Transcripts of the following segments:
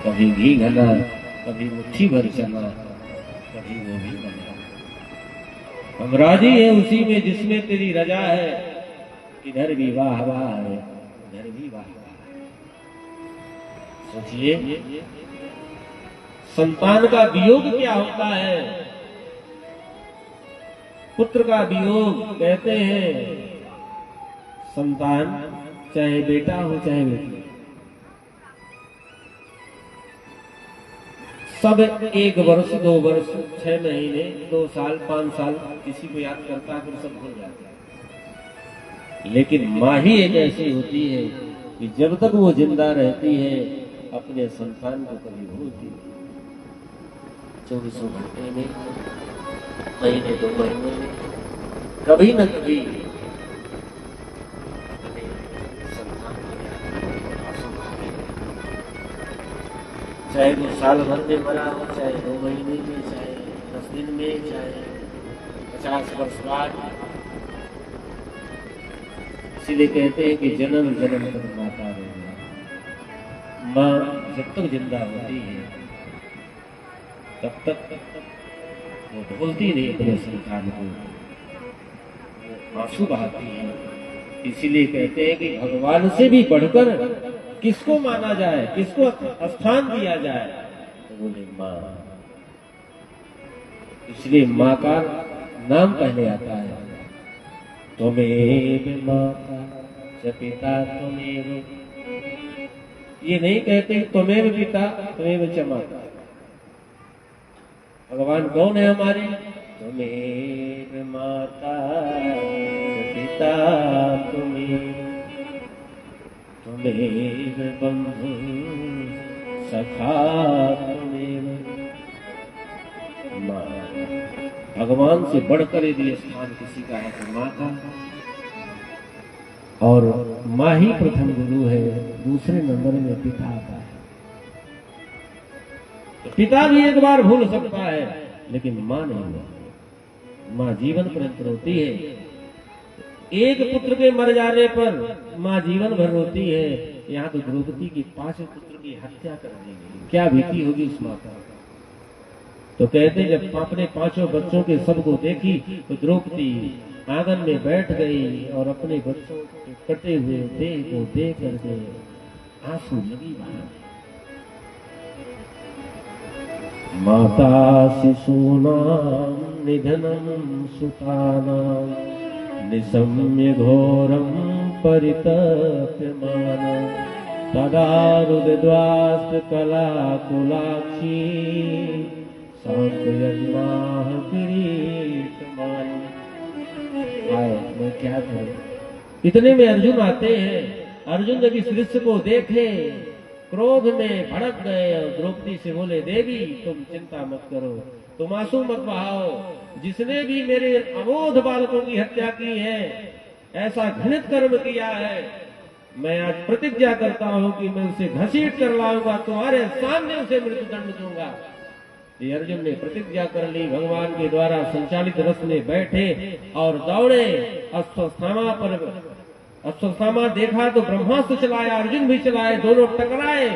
कभी घी घना, कभी मुट्ठी भर चना, कभी वो भी बना। हम राजी है उसी में जिसमें तेरी रजा है, इधर भी वाह वाह है, उधर भी वाह वाह है। सोचिए संतान का वियोग क्या होता है। पुत्र का वियोग कहते हैं संतान चाहे बेटा हो चाहे बेटी, सब 1 वर्ष 2 वर्ष 6 महीने 2 साल 5 साल किसी को याद करता है फिर सब भूल जाता है। लेकिन माँ ही एक ऐसी होती है कि जब तक वो जिंदा रहती है अपने संतान को कभी भूलती नहीं। 24 घंटे में, महीने 2 महीने में कभी न कभी चाहे वो साल भर में मरा हो, चाहे 2 महीने में, चाहे 10 दिन में, चाहे 50 वर्ष बाद। इसीलिए कहते हैं कि जन्म जन्म तक माता रहेगा। माँ जब तक जिंदा होती है तब तक वो भूलती नहीं अपने संतान को, आंसू बहाती है। इसीलिए कहते हैं कि भगवान से भी बढ़कर किसको माना जाए, किसको स्थान दिया जाए, तो बोले माँ। इसलिए माँ का नाम पहले आता है। त्वमेव माता च पिता त्वमेव। ये नहीं कहते त्वमेव पिता त्वमेव च माता। भगवान कौन है हमारे? त्वमेव माता च पिता त्वमेव, त्वमेव बंधु सखा त्वमेव। माँ, भगवान से बढ़कर यदि स्थान किसी का है तो माँ का। और माँ ही प्रथम गुरु है, दूसरे नंबर में पिता आता है। तो पिता भी एक बार भूल सकता है लेकिन माँ नहीं। माँ जीवन पर्यंत रोती है। एक पुत्र के मर जाने पर माँ जीवन भर रोती है। यहाँ तो द्रौपदी की 5 पुत्र की हत्या कर दी गई, क्या बीती होगी उस माँ का। तो कहते जब अपने 5 बच्चों के सबको देखी तो द्रौपदी आंगन में बैठ गई और अपने बच्चों के कटे हुए देह को देख करके आंसू लगी बहाने। माता शिशूनां निधनं सुतानां निशम्य घोरं परितप्यमानं तदा रुदद्वास्त कलाकुलाक्षी सांत्वयन्नाह किरीटमानी। मैं क्या करूं। इतने में अर्जुन आते हैं। अर्जुन जब इस दृश्य को देखे क्रोध में भड़क गए और द्रौपदी से बोले देवी तुम चिंता मत करो, तुम आंसू मत बहाओ। जिसने भी मेरे अबोध बालकों की हत्या की है, ऐसा घृणित कर्म किया है, मैं आज प्रतिज्ञा करता हूं कि मैं उसे घसीट कर लाऊंगा, तुम्हारे सामने उसे मृत्युदंड दूंगा। ये अर्जुन ने प्रतिज्ञा कर ली। भगवान के द्वारा संचालित रथ में बैठे और दौड़े अश्वत्थामा पर। अश्वत्थामा देखा तो ब्रह्मास्त्र चलाया, अर्जुन भी चलाए, दोनों टकराए।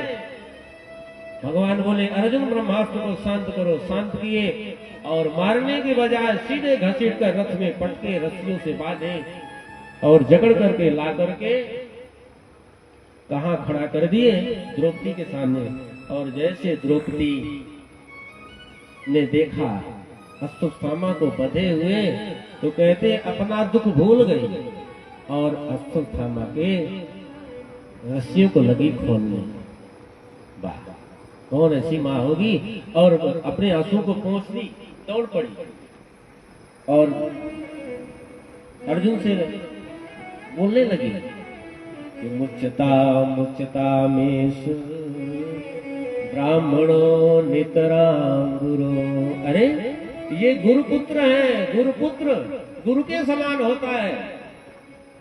भगवान बोले अर्जुन ब्रह्मास्त्र को शांत करो। शांत किए और मारने के बजाय सीधे घसीट कर रथ में पटके रस्सियों से बांधे और जकड़ करके ला करके कहां खड़ा कर दिए? द्रौपदी के सामने। और जैसे द्रौपदी ने देखा अश्वत्थामा को बंधे हुए तो कहते अपना दुख भूल गई और अश्वत्थामा के रस्सियों को लगी खोलने। वाह, कौन ऐसी माँ होगी। और अपने आंसू को पोंछ ली, दौड़ पड़ी और अर्जुन से बोलने लगी कि मुच्यता मेषु ब्राह्मणो नितरां गुरु। अरे ये गुरुपुत्र है, गुरुपुत्र गुरु के समान होता है।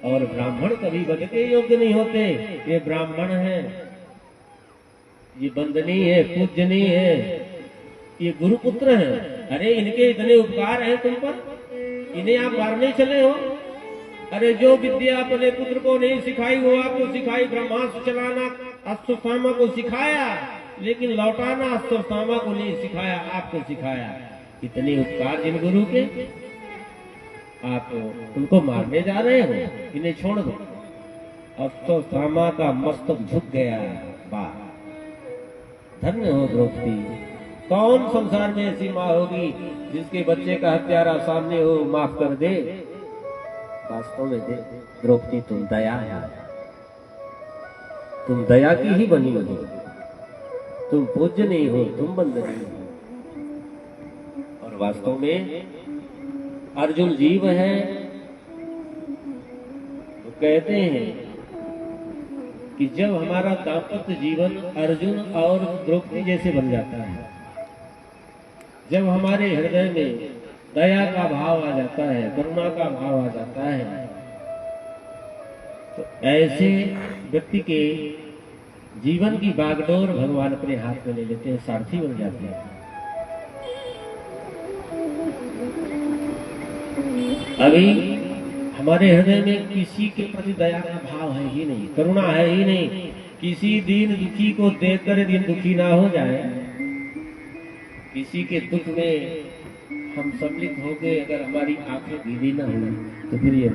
और ब्राह्मण कभी वध के योग्य नहीं होते। ये ब्राह्मण है, ये वंदनीय है, पूजनीय है, ये गुरुपुत्र है। अरे इनके इतने उपकार हैं तुम पर, इन्हें आप मारने चले हो। अरे जो विद्या अपने पुत्र को नहीं सिखाई वो आपको सिखाई। ब्रह्मास्त्र चलाना अश्वत्थामा को सिखाया लेकिन लौटाना अश्वत्थामा को नहीं सिखाया, आपको सिखाया। इतने उपकार जिन गुरु के, आप उनको मारने जा रहे हो, इन्हें छोड़ दो। अश्वत्थामा का मस्तक झुक गया। वाह, धन्य हो द्रौपदी। कौन संसार में ऐसी माँ होगी जिसके बच्चे का हत्यारा सामने हो, माफ कर दे। वास्तव में दे द्रौपदी, तुम दया है, तुम दया की ही बनी हो, तुम पूज्य नहीं हो, तुम बंदनी हो। और वास्तव में अर्जुन जीव है तो कहते हैं कि जब हमारा दाम्पत्य जीवन अर्जुन और द्रौपदी जैसे बन जाता है, जब हमारे हृदय में दया का भाव आ जाता है, करुणा का भाव आ जाता है, तो ऐसे व्यक्ति के जीवन की बागडोर भगवान अपने हाथ में ले लेते हैं, सारथी बन जाते हैं। अभी हमारे हृदय में किसी के प्रति दया का भाव है ही नहीं, करुणा है ही नहीं। किसी दीन दुखी को देखकर दिन दुखी ना हो जाए, किसी के दुख में हम सम्मिलित हो गए, अगर हमारी आंखें गीली ना हो, तो फिर ये